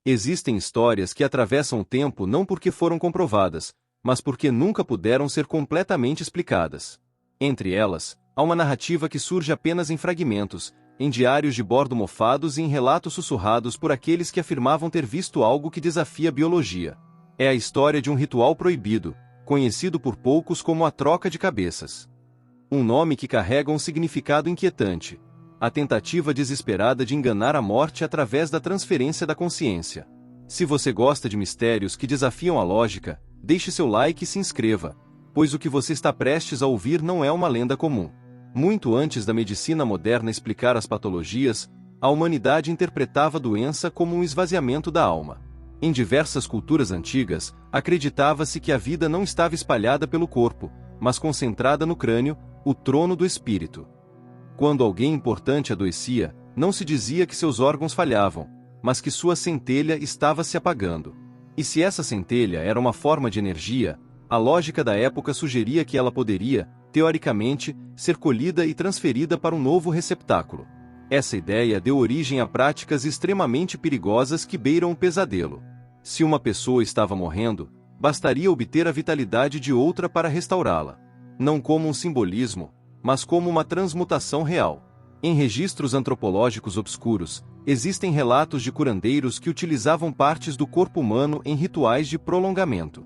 Existem histórias que atravessam o tempo não porque foram comprovadas, mas porque nunca puderam ser completamente explicadas. Entre elas, há uma narrativa que surge apenas em fragmentos, em diários de bordo mofados e em relatos sussurrados por aqueles que afirmavam ter visto algo que desafia a biologia. É a história de um ritual proibido, conhecido por poucos como a troca de cabeças. Um nome que carrega um significado inquietante: a tentativa desesperada de enganar a morte através da transferência da consciência. Se você gosta de mistérios que desafiam a lógica, deixe seu like e se inscreva, pois o que você está prestes a ouvir não é uma lenda comum. Muito antes da medicina moderna explicar as patologias, a humanidade interpretava a doença como um esvaziamento da alma. Em diversas culturas antigas, acreditava-se que a vida não estava espalhada pelo corpo, mas concentrada no crânio, o trono do espírito. Quando alguém importante adoecia, não se dizia que seus órgãos falhavam, mas que sua centelha estava se apagando. E se essa centelha era uma forma de energia, a lógica da época sugeria que ela poderia, teoricamente, ser colhida e transferida para um novo receptáculo. Essa ideia deu origem a práticas extremamente perigosas que beiram o pesadelo. Se uma pessoa estava morrendo, bastaria obter a vitalidade de outra para restaurá-la. Não como um simbolismo, mas como uma transmutação real. Em registros antropológicos obscuros, existem relatos de curandeiros que utilizavam partes do corpo humano em rituais de prolongamento.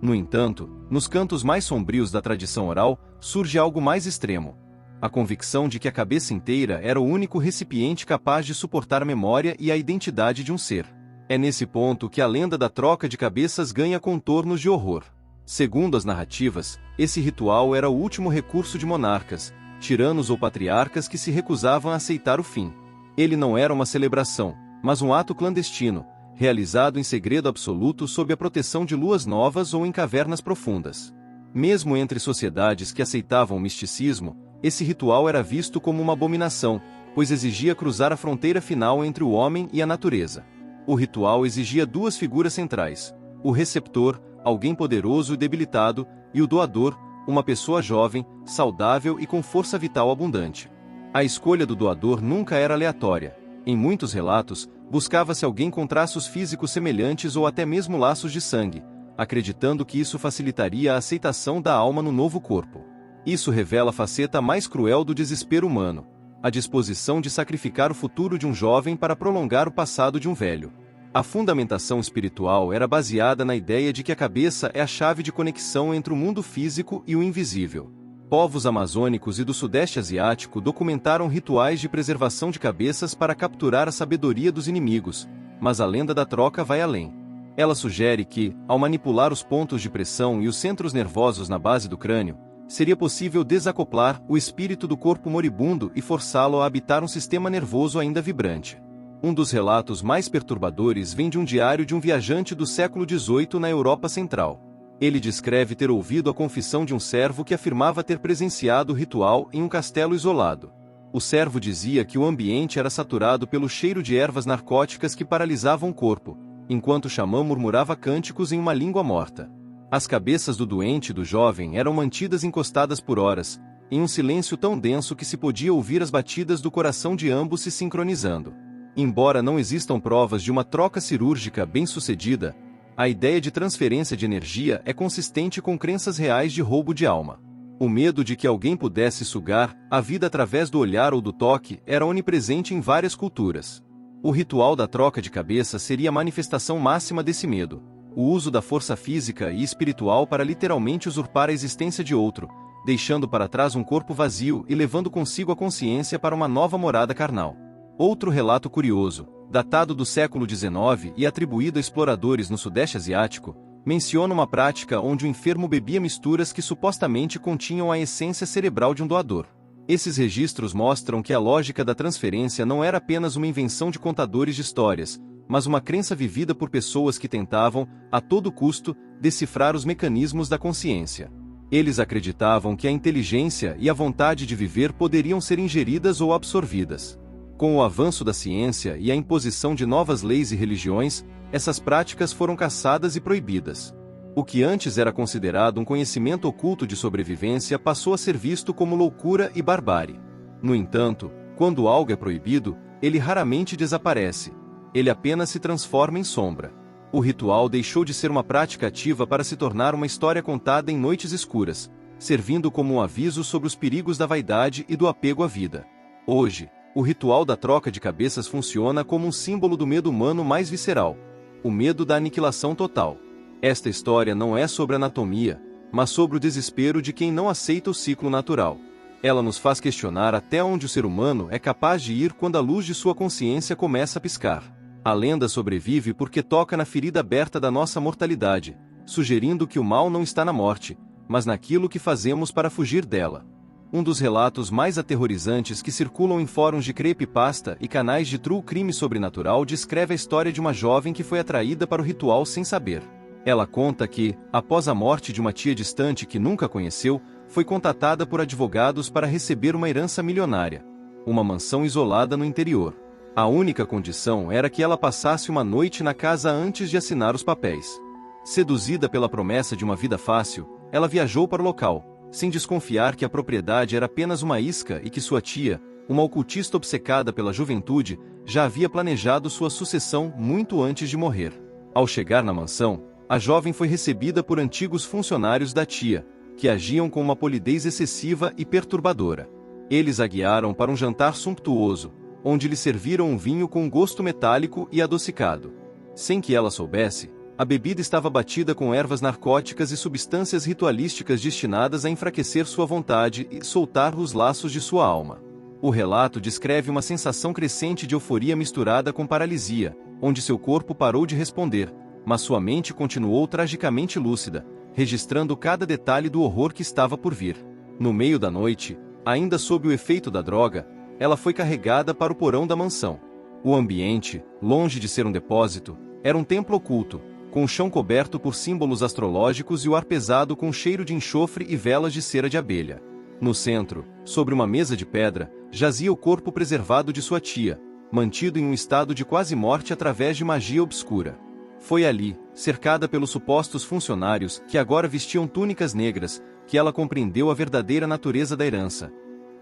No entanto, nos cantos mais sombrios da tradição oral, surge algo mais extremo: a convicção de que a cabeça inteira era o único recipiente capaz de suportar a memória e a identidade de um ser. É nesse ponto que a lenda da troca de cabeças ganha contornos de horror. Segundo as narrativas, esse ritual era o último recurso de monarcas, tiranos ou patriarcas que se recusavam a aceitar o fim. Ele não era uma celebração, mas um ato clandestino, realizado em segredo absoluto sob a proteção de luas novas ou em cavernas profundas. Mesmo entre sociedades que aceitavam o misticismo, esse ritual era visto como uma abominação, pois exigia cruzar a fronteira final entre o homem e a natureza. O ritual exigia duas figuras centrais: o receptor, alguém poderoso e debilitado, e o doador, uma pessoa jovem, saudável e com força vital abundante. A escolha do doador nunca era aleatória. Em muitos relatos, buscava-se alguém com traços físicos semelhantes ou até mesmo laços de sangue, acreditando que isso facilitaria a aceitação da alma no novo corpo. Isso revela a faceta mais cruel do desespero humano: a disposição de sacrificar o futuro de um jovem para prolongar o passado de um velho. A fundamentação espiritual era baseada na ideia de que a cabeça é a chave de conexão entre o mundo físico e o invisível. Povos amazônicos e do Sudeste Asiático documentaram rituais de preservação de cabeças para capturar a sabedoria dos inimigos, mas a lenda da troca vai além. Ela sugere que, ao manipular os pontos de pressão e os centros nervosos na base do crânio, seria possível desacoplar o espírito do corpo moribundo e forçá-lo a habitar um sistema nervoso ainda vibrante. Um dos relatos mais perturbadores vem de um diário de um viajante do século XVIII na Europa Central. Ele descreve ter ouvido a confissão de um servo que afirmava ter presenciado o ritual em um castelo isolado. O servo dizia que o ambiente era saturado pelo cheiro de ervas narcóticas que paralisavam o corpo, enquanto o xamã murmurava cânticos em uma língua morta. As cabeças do doente e do jovem eram mantidas encostadas por horas, em um silêncio tão denso que se podia ouvir as batidas do coração de ambos se sincronizando. Embora não existam provas de uma troca cirúrgica bem-sucedida, a ideia de transferência de energia é consistente com crenças reais de roubo de alma. O medo de que alguém pudesse sugar a vida através do olhar ou do toque era onipresente em várias culturas. O ritual da troca de cabeça seria a manifestação máxima desse medo: o uso da força física e espiritual para literalmente usurpar a existência de outro, deixando para trás um corpo vazio e levando consigo a consciência para uma nova morada carnal. Outro relato curioso, datado do século XIX e atribuído a exploradores no Sudeste Asiático, menciona uma prática onde o enfermo bebia misturas que supostamente continham a essência cerebral de um doador. Esses registros mostram que a lógica da transferência não era apenas uma invenção de contadores de histórias, mas uma crença vivida por pessoas que tentavam, a todo custo, decifrar os mecanismos da consciência. Eles acreditavam que a inteligência e a vontade de viver poderiam ser ingeridas ou absorvidas. Com o avanço da ciência e a imposição de novas leis e religiões, essas práticas foram caçadas e proibidas. O que antes era considerado um conhecimento oculto de sobrevivência passou a ser visto como loucura e barbárie. No entanto, quando algo é proibido, ele raramente desaparece. ele apenas se transforma em sombra. O ritual deixou de ser uma prática ativa para se tornar uma história contada em noites escuras, servindo como um aviso sobre os perigos da vaidade e do apego à vida. Hoje, o ritual da troca de cabeças funciona como um símbolo do medo humano mais visceral, o medo da aniquilação total. Esta história não é sobre anatomia, mas sobre o desespero de quem não aceita o ciclo natural. Ela nos faz questionar até onde o ser humano é capaz de ir quando a luz de sua consciência começa a piscar. A lenda sobrevive porque toca na ferida aberta da nossa mortalidade, sugerindo que o mal não está na morte, mas naquilo que fazemos para fugir dela. Um dos relatos mais aterrorizantes que circulam em fóruns de creepypasta e canais de true crime sobrenatural descreve a história de uma jovem que foi atraída para o ritual sem saber. Ela conta que, após a morte de uma tia distante que nunca conheceu, foi contatada por advogados para receber uma herança milionária, uma mansão isolada no interior. A única condição era que ela passasse uma noite na casa antes de assinar os papéis. Seduzida pela promessa de uma vida fácil, ela viajou para o local, sem desconfiar que a propriedade era apenas uma isca e que sua tia, uma ocultista obcecada pela juventude, já havia planejado sua sucessão muito antes de morrer. Ao chegar na mansão, a jovem foi recebida por antigos funcionários da tia, que agiam com uma polidez excessiva e perturbadora. Eles a guiaram para um jantar sumptuoso, onde lhe serviram um vinho com gosto metálico e adocicado. Sem que ela soubesse, a bebida estava batida com ervas narcóticas e substâncias ritualísticas destinadas a enfraquecer sua vontade e soltar os laços de sua alma. O relato descreve uma sensação crescente de euforia misturada com paralisia, onde seu corpo parou de responder, mas sua mente continuou tragicamente lúcida, registrando cada detalhe do horror que estava por vir. No meio da noite, ainda sob o efeito da droga, ela foi carregada para o porão da mansão. O ambiente, longe de ser um depósito, era um templo oculto, com o chão coberto por símbolos astrológicos e o ar pesado com cheiro de enxofre e velas de cera de abelha. No centro, sobre uma mesa de pedra, jazia o corpo preservado de sua tia, mantido em um estado de quase morte através de magia obscura. Foi ali, cercada pelos supostos funcionários, que agora vestiam túnicas negras, que ela compreendeu a verdadeira natureza da herança.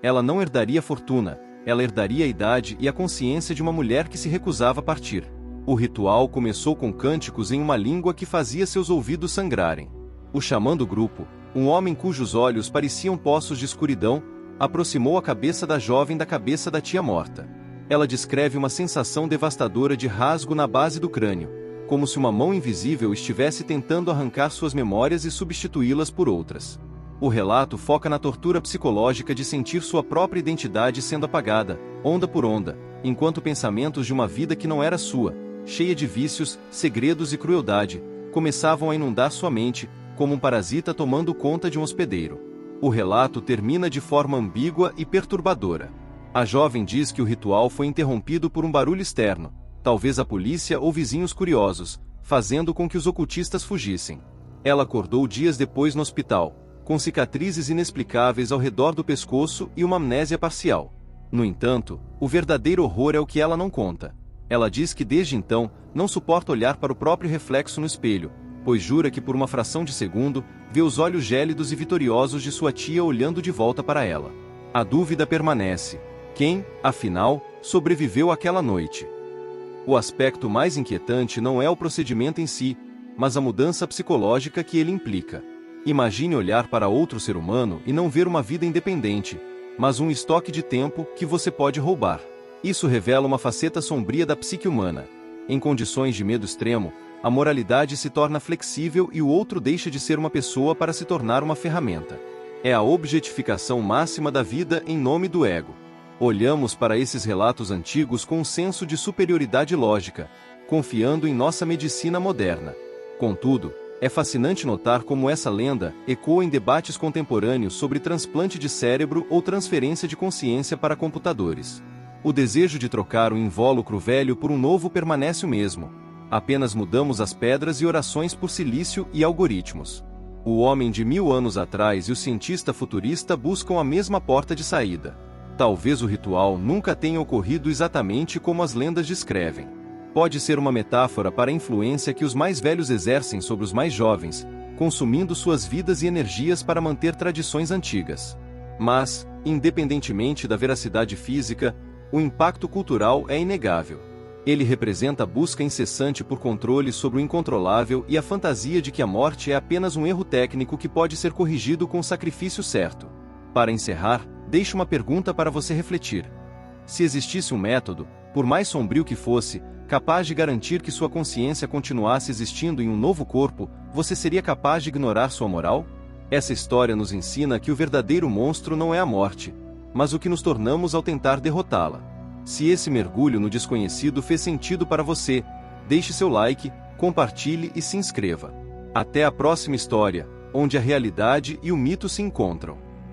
Ela não herdaria fortuna, ela herdaria a idade e a consciência de uma mulher que se recusava a partir. O ritual começou com cânticos em uma língua que fazia seus ouvidos sangrarem. O xamã do grupo, um homem cujos olhos pareciam poços de escuridão, aproximou a cabeça da jovem da cabeça da tia morta. Ela descreve uma sensação devastadora de rasgo na base do crânio, como se uma mão invisível estivesse tentando arrancar suas memórias e substituí-las por outras. O relato foca na tortura psicológica de sentir sua própria identidade sendo apagada, onda por onda, enquanto pensamentos de uma vida que não era sua, cheia de vícios, segredos e crueldade, começavam a inundar sua mente, como um parasita tomando conta de um hospedeiro. O relato termina de forma ambígua e perturbadora. A jovem diz que o ritual foi interrompido por um barulho externo, talvez a polícia ou vizinhos curiosos, fazendo com que os ocultistas fugissem. Ela acordou dias depois no hospital, com cicatrizes inexplicáveis ao redor do pescoço e uma amnésia parcial. No entanto, o verdadeiro horror é o que ela não conta. Ela diz que desde então, não suporta olhar para o próprio reflexo no espelho, pois jura que por uma fração de segundo, vê os olhos gélidos e vitoriosos de sua tia olhando de volta para ela. A dúvida permanece. Quem, afinal, sobreviveu àquela noite? O aspecto mais inquietante não é o procedimento em si, mas a mudança psicológica que ele implica. Imagine olhar para outro ser humano e não ver uma vida independente, mas um estoque de tempo que você pode roubar. Isso revela uma faceta sombria da psique humana. Em condições de medo extremo, a moralidade se torna flexível e o outro deixa de ser uma pessoa para se tornar uma ferramenta. É a objetificação máxima da vida em nome do ego. Olhamos para esses relatos antigos com um senso de superioridade lógica, confiando em nossa medicina moderna. Contudo, é fascinante notar como essa lenda ecoa em debates contemporâneos sobre transplante de cérebro ou transferência de consciência para computadores. O desejo de trocar o invólucro velho por um novo permanece o mesmo. Apenas mudamos as pedras e orações por silício e algoritmos. O homem de 1000 anos atrás e o cientista futurista buscam a mesma porta de saída. Talvez o ritual nunca tenha ocorrido exatamente como as lendas descrevem. Pode ser uma metáfora para a influência que os mais velhos exercem sobre os mais jovens, consumindo suas vidas e energias para manter tradições antigas. Mas, independentemente da veracidade física, o impacto cultural é inegável. Ele representa a busca incessante por controle sobre o incontrolável e a fantasia de que a morte é apenas um erro técnico que pode ser corrigido com o sacrifício certo. Para encerrar, deixo uma pergunta para você refletir. Se existisse um método, por mais sombrio que fosse, capaz de garantir que sua consciência continuasse existindo em um novo corpo, você seria capaz de ignorar sua moral? Essa história nos ensina que o verdadeiro monstro não é a morte, mas o que nos tornamos ao tentar derrotá-la. Se esse mergulho no desconhecido fez sentido para você, deixe seu like, compartilhe e se inscreva. Até a próxima história, onde a realidade e o mito se encontram.